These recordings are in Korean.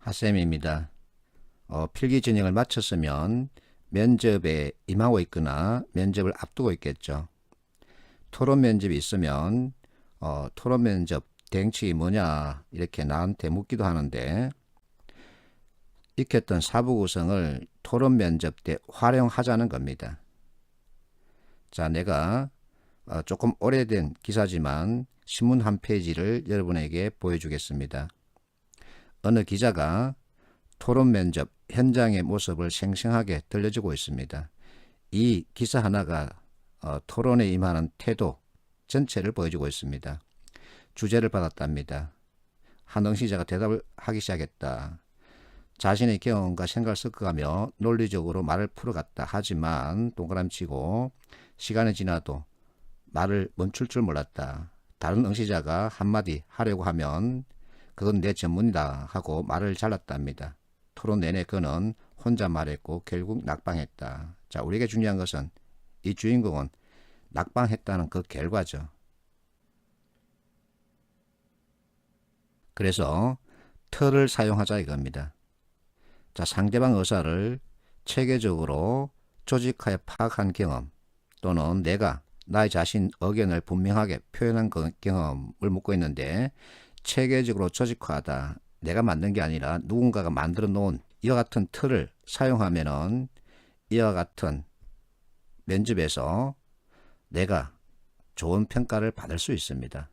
하쌤입니다. 필기 진행을 마쳤으면 면접에 임하고 있거나 면접을 앞두고 있겠죠. 토론 면접이 있으면 토론 면접 대응책이 뭐냐 이렇게 나한테 묻기도 하는데, 익혔던 사부 구성을 토론 면접 때 활용하자는 겁니다. 자, 내가 조금 오래된 기사지만 신문 한 페이지를 여러분에게 보여주겠습니다. 어느 기자가 토론 면접 현장의 모습을 생생하게 들려주고 있습니다. 이 기사 하나가 토론에 임하는 태도 전체를 보여주고 있습니다. 주제를 받았답니다. 한흥시자가 대답을 하기 시작했다. 자신의 경험과 생각을 섞어가며 논리적으로 말을 풀어갔다. 하지만 동그라미 치고 시간이 지나도 말을 멈출 줄 몰랐다. 다른 응시자가 한마디 하려고 하면 그건 내 전문이다 하고 말을 잘랐답니다. 토론 내내 그는 혼자 말했고 결국 낙방했다. 자, 우리에게 중요한 것은 이 주인공은 낙방했다는 그 결과죠. 그래서 틀을 사용하자 이겁니다. 자, 상대방 의사를 체계적으로 조직하여 파악한 경험, 또는 내가 나의 자신 의견을 분명하게 표현한 경험을 묻고 있는데, 체계적으로 조직화하다, 내가 만든 게 아니라 누군가가 만들어 놓은 이와 같은 틀을 사용하면은 이와 같은 면접에서 내가 좋은 평가를 받을 수 있습니다.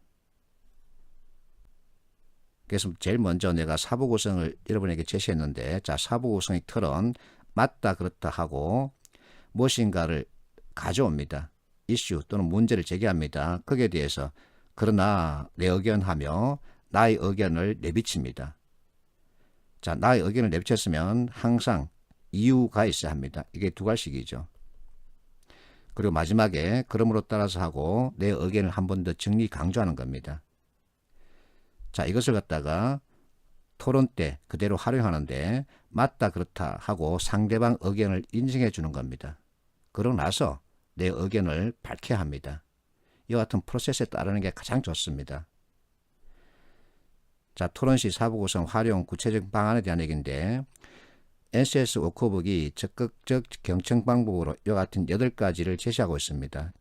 그래서 제일 먼저 내가 사부 구성을 여러분에게 제시했는데, 자, 사부 구성의 틀은 맞다 그렇다 하고 무엇인가를 가져옵니다. 이슈 또는 문제를 제기합니다. 거기에 대해서 그러나 내 의견하며 나의 의견을 내비칩니다. 자, 나의 의견을 내비쳤으면 항상 이유가 있어야 합니다. 이게 두 가지씩이죠. 그리고 마지막에 그러므로 따라서 하고 내 의견을 한 번 더 정리 강조하는 겁니다. 자, 이것을 갖다가 토론 때 그대로 활용하는데, 맞다 그렇다 하고 상대방 의견을 인정해 주는 겁니다. 그러고 나서 내 의견을 밝혀야 합니다. 이와 같은 프로세스에 따르는 게 가장 좋습니다. 자, 토론 시 사부 구성 활용 구체적 방안에 대한 얘기인데, NCS 워크북이 적극적 경청 방법으로 이와 같은 8가지를 제시하고 있습니다.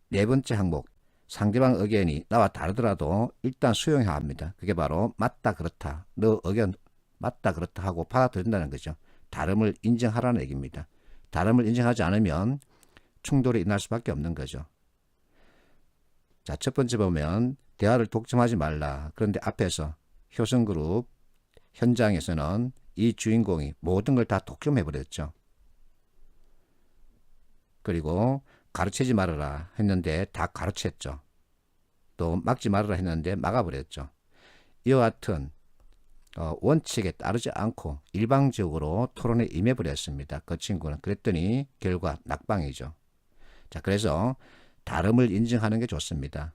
네 번째 항목, 상대방 의견이 나와 다르더라도 일단 수용해야 합니다. 그게 바로 맞다 그렇다, 너 의견 맞다 그렇다 하고 받아들인다는 거죠. 다름을 인정하라는 얘기입니다. 다름을 인정하지 않으면 충돌이 일어날 수밖에 없는 거죠. 자, 첫 번째 보면 대화를 독점하지 말라. 그런데 앞에서 효성그룹 현장에서는 이 주인공이 모든 걸 다 독점해버렸죠. 그리고 가르치지 말아라 했는데 다 가르쳤죠. 또 막지 말아라 했는데 막아버렸죠. 이와 같은 원칙에 따르지 않고 일방적으로 토론에 임해버렸습니다. 그 친구는. 그랬더니 결과 낙방이죠. 자, 그래서 다름을 인정하는 게 좋습니다.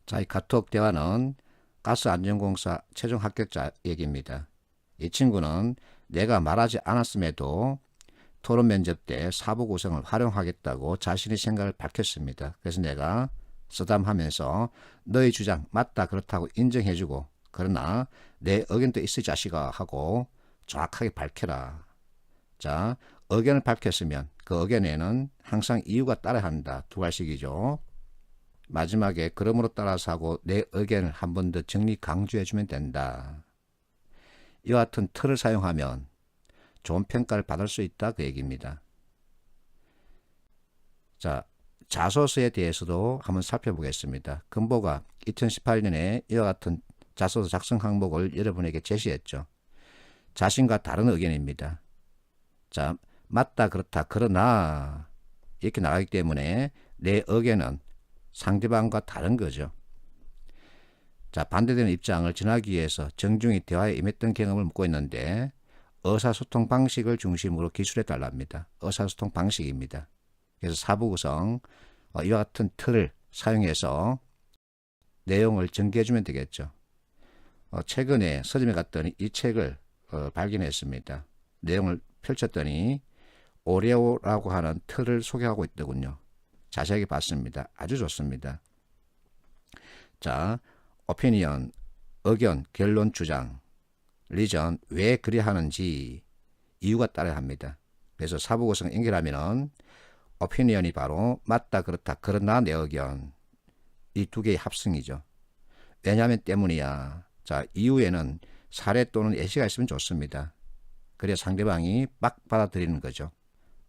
자, 이 카톡 대화는 가스안전공사 최종 합격자 얘기입니다. 이 친구는 내가 말하지 않았음에도 토론 면접 때 사부 구성을 활용하겠다고 자신의 생각을 밝혔습니다. 그래서 내가 쓰담하면서 너의 주장 맞다 그렇다고 인정해주고, 그러나 내 의견도 있어 자식아 하고 정확하게 밝혀라. 자, 의견을 밝혔으면 그 의견에는 항상 이유가 따라야 한다. 두 가지씩이죠. 마지막에 그러므로 따라서 하고 내 의견을 한 번 더 정리 강조해주면 된다. 이와 같은 틀을 사용하면 좋은 평가를 받을 수 있다, 그 얘기입니다. 자, 자소서에 대해서도 한번 살펴보겠습니다. 금보가 2018년에 이와 같은 자소서 작성 항목을 여러분에게 제시했죠. 자신과 다른 의견입니다. 자, 맞다 그렇다 그러나 이렇게 나가기 때문에 내 의견은 상대방과 다른 거죠. 자, 반대되는 입장을 전하기 위해서 정중히 대화에 임했던 경험을 묻고 있는데, 의사소통 방식을 중심으로 기술해 달랍니다. 의사소통 방식입니다. 그래서 사부 구성 이와 같은 틀을 사용해서 내용을 전개해 주면 되겠죠. 최근에 서점에 갔더니 이 책을 발견했습니다. 내용을 펼쳤더니 오레오라고 하는 틀을 소개하고 있더군요. 자세하게 봤습니다. 아주 좋습니다. 자, 오피니언, 의견, 결론, 주장. reason, 왜 그리 하는지 이유가 따라야 합니다. 그래서 사부구성 연결하면은 opinion이 바로 맞다, 그렇다, 그러나 내 의견, 이 두 개의 합성이죠. 왜냐하면 때문이야. 자, 이후에는 사례 또는 예시가 있으면 좋습니다. 그래야 상대방이 막 받아들이는 거죠.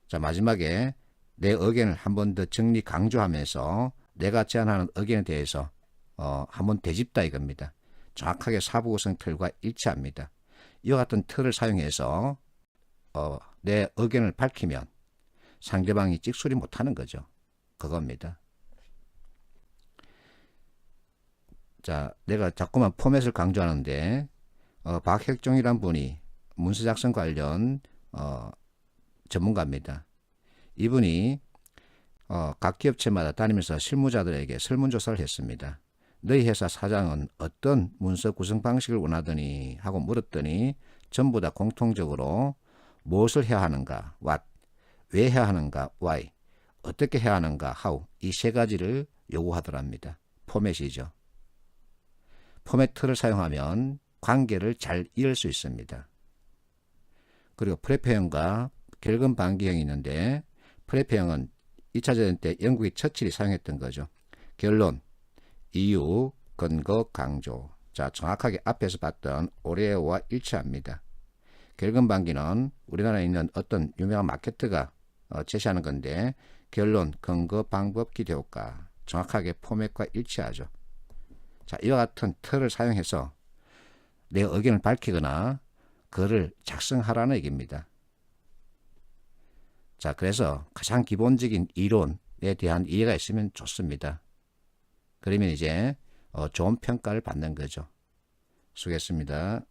자, 마지막에 내 의견을 한 번 더 정리 강조하면서 내가 제안하는 의견에 대해서 한번 되짚다 이겁니다. 정확하게 사부구성 틀과 일치합니다. 이와 같은 틀을 사용해서 내 의견을 밝히면 상대방이 찍소리 못하는 거죠. 그겁니다. 자, 내가 자꾸만 포맷을 강조하는데 박혁종이란 분이 문서 작성 관련 전문가입니다. 이분이 각 기업체마다 다니면서 실무자들에게 설문조사를 했습니다. 너희 회사 사장은 어떤 문서 구성 방식을 원하더니 하고 물었더니 전부 다 공통적으로 무엇을 해야 하는가, what, 왜 해야 하는가, why, 어떻게 해야 하는가, how, 이 세 가지를 요구하더랍니다. 포맷이죠. 포맷을 사용하면 관계를 잘 이을 수 있습니다. 그리고 프레페형과 결근 반기형이 있는데 프레페형은 2차 대전 때 영국의 처칠이 사용했던 거죠. 결론, 이유, 근거, 강조. 자, 정확하게 앞에서 봤던 오레오와 일치합니다. 결근 반기는 우리나라에 있는 어떤 유명한 마케터가 제시하는 건데 결론, 근거, 방법, 기대효과. 정확하게 포맷과 일치하죠. 자, 이와 같은 틀을 사용해서 내 의견을 밝히거나 글을 작성하라는 얘기입니다. 자, 그래서 가장 기본적인 이론에 대한 이해가 있으면 좋습니다. 그러면 이제 좋은 평가를 받는 거죠. 수고했습니다.